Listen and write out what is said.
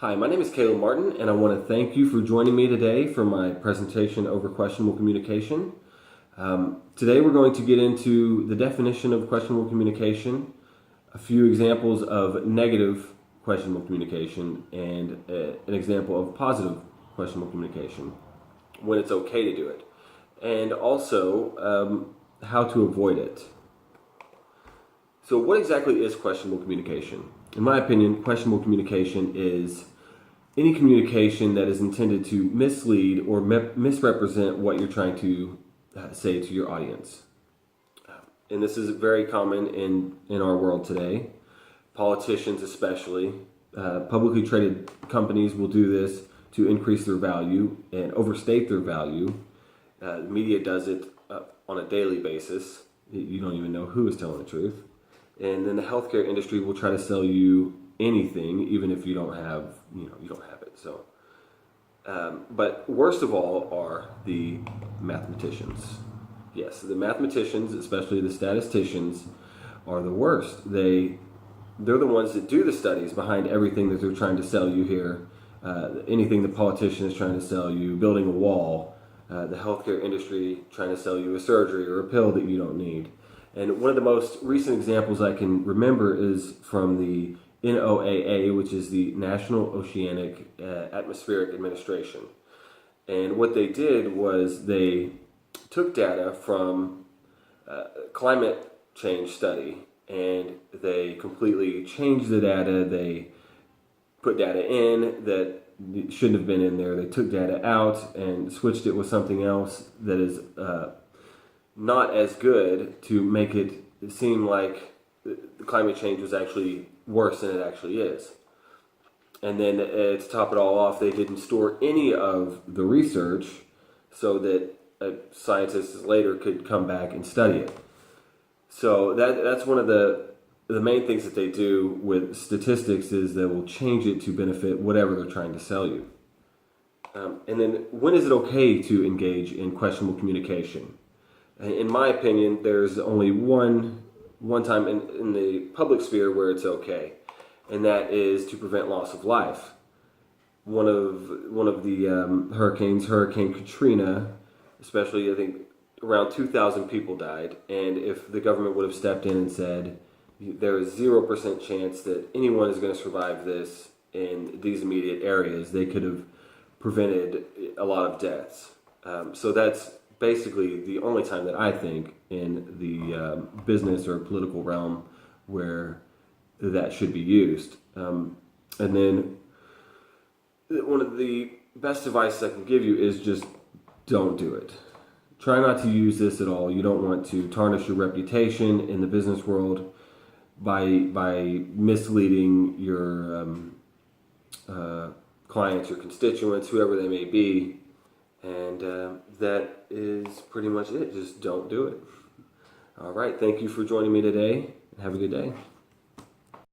Hi, my name is Caleb Martin, and I want to thank you for joining me today for my presentation over questionable communication. Today we're going to get into the definition of questionable communication, a few examples of negative questionable communication, and an example of positive questionable communication, when it's okay to do it, and also how to avoid it. So what exactly is questionable communication? In my opinion, questionable communication is any communication that is intended to mislead or misrepresent what you're trying to say to your audience. And this is very common in our world today. Politicians especially, publicly traded companies will do this to increase their value and overstate their value. The media does it on a daily basis. You don't even know who is telling the truth. And then the healthcare industry will try to sell you anything, even if you don't have, you don't have it. So, but worst of all are the mathematicians. Yes, the mathematicians, especially the statisticians, are the worst. They're the ones that do the studies behind everything that they're trying to sell you here. Anything the politician is trying to sell you, building a wall, the healthcare industry trying to sell you a surgery or a pill that you don't need. And one of the most recent examples I can remember is from the NOAA, which is the National Oceanic Atmospheric Administration. And what they did was they took data from climate change study, and they completely changed the data. They put data in that shouldn't have been in there. They took data out and switched it with something else that is not as good to make it seem like the climate change was actually worse than it actually is. And then to top it all off, they didn't store any of the research so that scientists later could come back and study it. So that's one of the main things that they do with statistics is they will change it to benefit whatever they're trying to sell you. And then when is it okay to engage in questionable communication? In my opinion, there's only one time in the public sphere where it's okay, and that is to prevent loss of life. One of the hurricanes, Hurricane Katrina, especially, I think around 2,000 people died, and if the government would have stepped in and said there is 0% chance that anyone is going to survive this in these immediate areas, they could have prevented a lot of deaths. So that's basically the only time that I think in the business or political realm where that should be used. And then one of the best advice I can give you is just don't do it. Try not to use this at all. You don't want to tarnish your reputation in the business world by misleading your clients, your constituents, whoever they may be. And that is pretty much it. Just don't do it. All right. Thank you for joining me today. Have a good day.